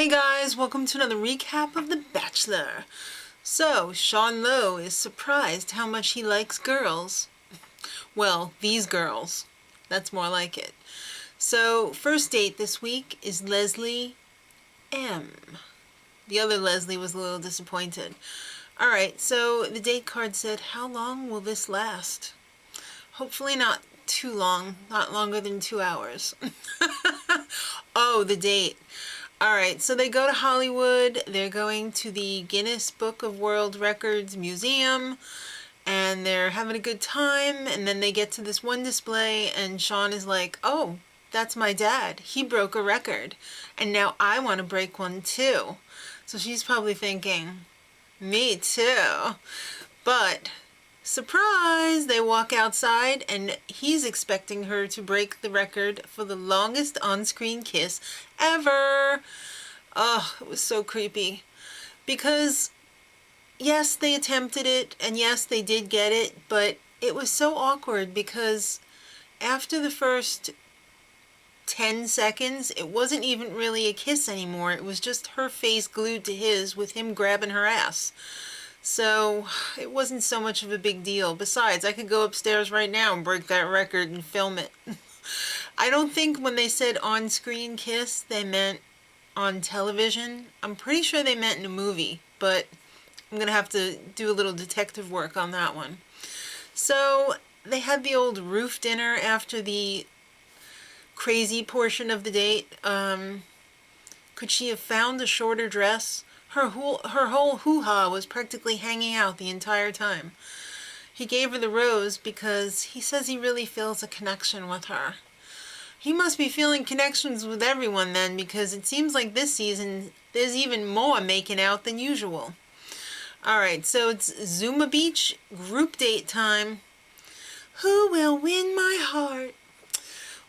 Hey guys, welcome to another recap of The Bachelor. So, Sean Lowe is surprised how much he likes girls. Well, these girls. That's more like it. So, first date this week is Leslie M. The other Leslie was a little disappointed. Alright, so the date card said, how long will this last? Hopefully not too long, not longer than 2 hours. Oh, the date. Alright, so they go to Hollywood, they're going to the Guinness Book of World Records Museum, and they're having a good time, and then they get to this one display, and Sean is like, oh, that's my dad. He broke a record, and now I want to break one too. So she's probably thinking, me too. But surprise! They walk outside and he's expecting her to break the record for the longest on-screen kiss ever. Oh, it was so creepy. Because, yes, they attempted it, and yes, they did get it, but it was so awkward because after the first 10 seconds, it wasn't even really a kiss anymore. It was just her face glued to his with him grabbing her ass. So, it wasn't so much of a big deal. Besides, I could go upstairs right now and break that record and film it. I don't think when they said on-screen kiss, they meant on television. I'm pretty sure they meant in a movie, but I'm going to have to do a little detective work on that one. So, they had the old roof dinner after the crazy portion of the date. Could she have found a shorter dress? Her whole hoo-ha was practically hanging out the entire time. He gave her the rose because he says he really feels a connection with her. He must be feeling connections with everyone then, because it seems like this season there's even more making out than usual. Alright, so it's Zuma Beach group date time. Who will win my heart?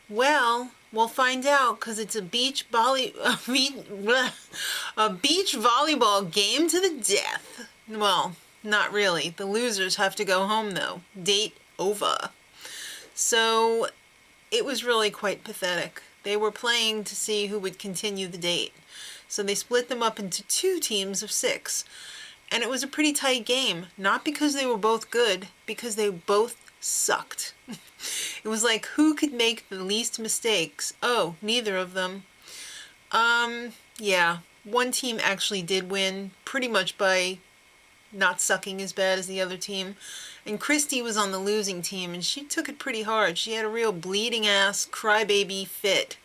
Well, we'll find out, because it's a beach volleyball game to the death. Well, not really. The losers have to go home, though. Date over. So, it was really quite pathetic. They were playing to see who would continue the date. So they split them up into 2 teams of 6. And it was a pretty tight game. Not because they were both good, because they both sucked. It was like, who could make the least mistakes? Oh, neither of them. Yeah. One team actually did win, pretty much by not sucking as bad as the other team. And Christy was on the losing team, and she took it pretty hard. She had a real bleeding ass, crybaby fit.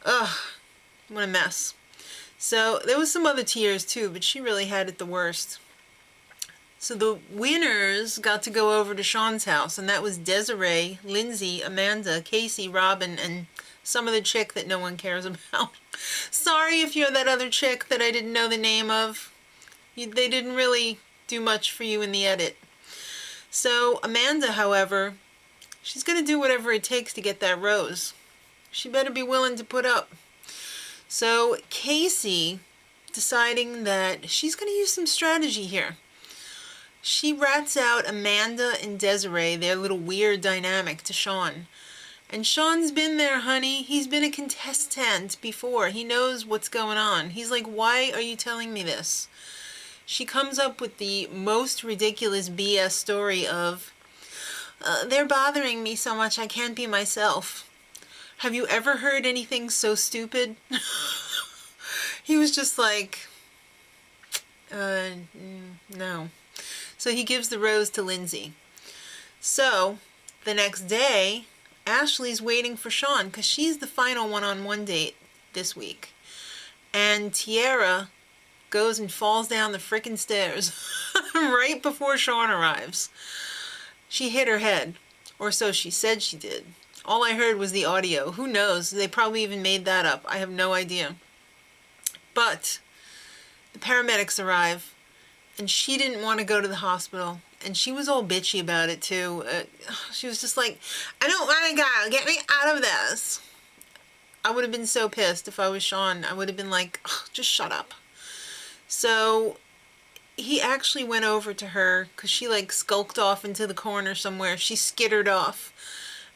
Ugh, what a mess. So, there was some other tears too, but she really had it the worst. So the winners got to go over to Sean's house, and that was Desiree, Lindsay, Amanda, Casey, Robin, and some other chick that no one cares about. Sorry if you're that other chick that I didn't know the name of. They didn't really do much for you in the edit. So Amanda, however, she's going to do whatever it takes to get that rose. She better be willing to put up. So Casey, deciding that she's going to use some strategy here. She rats out Amanda and Desiree, their little weird dynamic, to Sean. And Sean's been there, honey. He's been a contestant before. He knows what's going on. He's like, why are you telling me this? She comes up with the most ridiculous BS story of, they're bothering me so much I can't be myself. Have you ever heard anything so stupid? He was just like, no. So he gives the rose to Lindsay. So, the next day, Ashley's waiting for Sean because she's the final one-on-one date this week. And Tiara goes and falls down the frickin' stairs right before Sean arrives. She hit her head, or so she said she did. All I heard was the audio. Who knows? They probably even made that up. I have no idea. But the paramedics arrive. And she didn't want to go to the hospital. And she was all bitchy about it, too. She was just like, I don't want to go. Get me out of this. I would have been so pissed if I was Sean. I would have been like, just shut up. So, he actually went over to her because she, skulked off into the corner somewhere. She skittered off.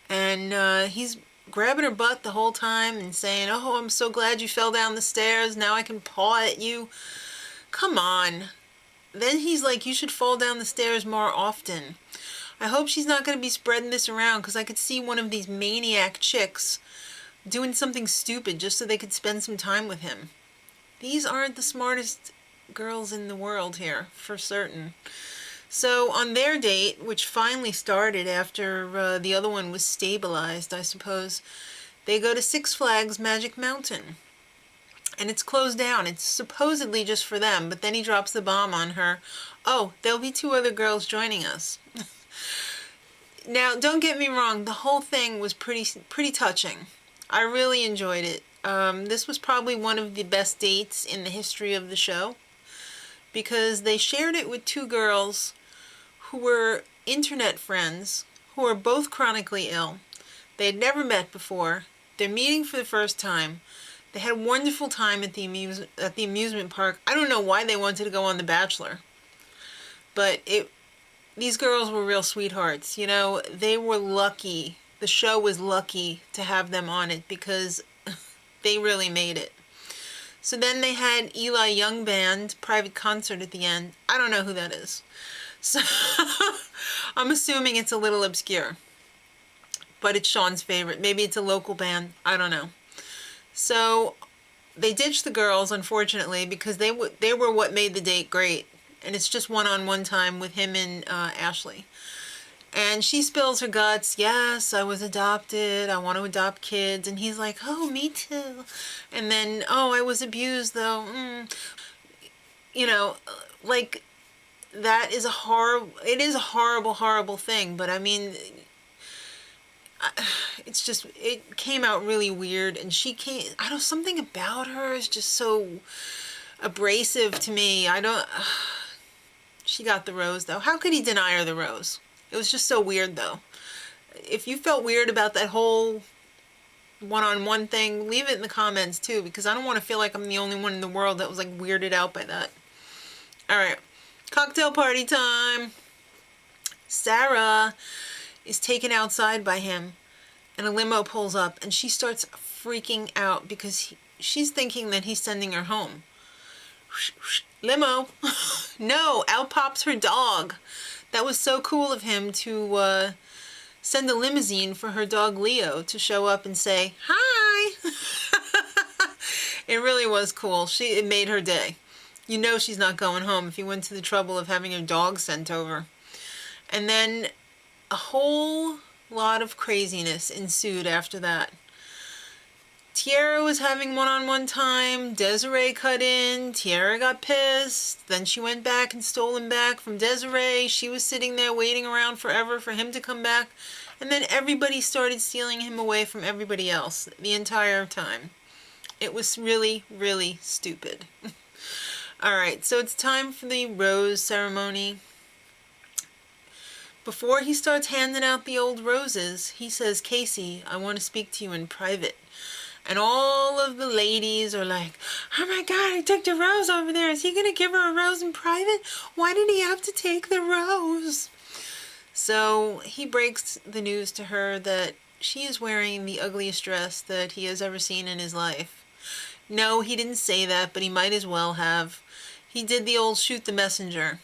And he's grabbing her butt the whole time and saying, "Oh, I'm so glad you fell down the stairs. Now I can paw at you." Come on. Then he's like, "You should fall down the stairs more often." I hope she's not going to be spreading this around, because I could see one of these maniac chicks doing something stupid just so they could spend some time with him. These aren't the smartest girls in the world here, for certain. So on their date, which finally started after the other one was stabilized, I suppose, they go to Six Flags Magic Mountain. And it's closed down. It's supposedly just for them, but then he drops the bomb on her. "Oh, there'll be 2 other girls joining us." Now, don't get me wrong, the whole thing was pretty touching. I really enjoyed it. This was probably one of the best dates in the history of the show, because they shared it with 2 girls who were internet friends, who are both chronically ill. They had never met before. They're meeting for the first time. They had a wonderful time at the amusement park. I don't know why they wanted to go on The Bachelor, but these girls were real sweethearts. You know, they were lucky. The show was lucky to have them on it, because they really made it. So then they had Eli Young Band private concert at the end. I don't know who that is. So I'm assuming it's a little obscure, but it's Sean's favorite. Maybe it's a local band. I don't know. So they ditched the girls, unfortunately, because they were what made the date great. And it's just one-on-one time with him and Ashley. And she spills her guts. "Yes, I was adopted. I want to adopt kids." And he's like, "Oh, me too." And then, "Oh, I was abused, though." You know, like, it is a horrible, horrible thing. But I mean, it came out really weird. And I don't know, something about her is just so abrasive to me. She got the rose, though. How could he deny her the rose? It was just so weird, though. If you felt weird about that whole one-on-one thing, leave it in the comments, too, because I don't want to feel like I'm the only one in the world that was, like, weirded out by that. All right. Cocktail party time. Sarah is taken outside by him, and a limo pulls up, and she starts freaking out because she's thinking that he's sending her home. Limo. No, out pops her dog. That was so cool of him to send a limousine for her dog Leo to show up and say, "Hi." It really was cool. It made her day. You know she's not going home if you went to the trouble of having her dog sent over. And then a whole lot of craziness ensued after that. Tiara was having one-on-one time. Desiree cut in. Tiara got pissed. Then she went back and stole him back from Desiree. She was sitting there waiting around forever for him to come back. And then everybody started stealing him away from everybody else the entire time. It was really, really stupid. Alright, so it's time for the rose ceremony. Before he starts handing out the old roses, he says, "Casey, I want to speak to you in private." And all of the ladies are like, "Oh my God, I took the rose over there. Is he going to give her a rose in private? Why did he have to take the rose?" So he breaks the news to her that she is wearing the ugliest dress that he has ever seen in his life. No, he didn't say that, but he might as well have. He did the old shoot the messenger.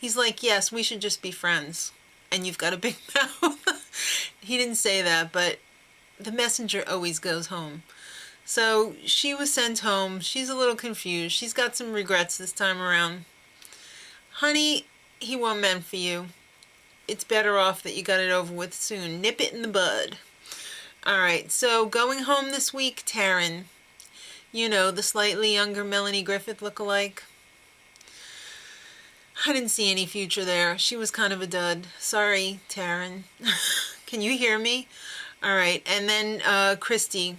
He's like, "Yes, we should just be friends. And you've got a big mouth." He didn't say that, but the messenger always goes home. So she was sent home. She's a little confused. She's got some regrets this time around. "Honey, he wasn't meant for you. It's better off that you got it over with soon. Nip it in the bud." Alright, so going home this week, Taryn. You know, the slightly younger Melanie Griffith lookalike. I didn't see any future there. She was kind of a dud. Sorry, Taryn. Can you hear me? Alright, and then Christy.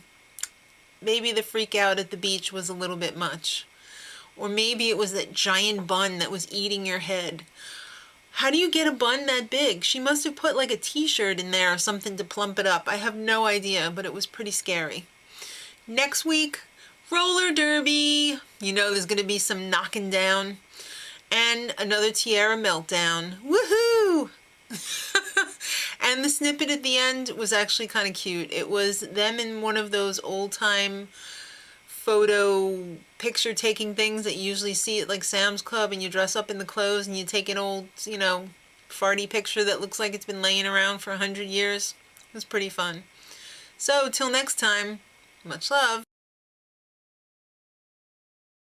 Maybe the freak out at the beach was a little bit much. Or maybe it was that giant bun that was eating your head. How do you get a bun that big? She must have put like a t-shirt in there or something to plump it up. I have no idea, but it was pretty scary. Next week, roller derby. You know there's going to be some knocking down. And another Tiara meltdown. Woohoo! And the snippet at the end was actually kind of cute. It was them in one of those old-time photo picture taking things that you usually see at like Sam's Club, and you dress up in the clothes and you take an old, farty picture that looks like it's been laying around for 100 years. It was pretty fun. So, till next time, much love.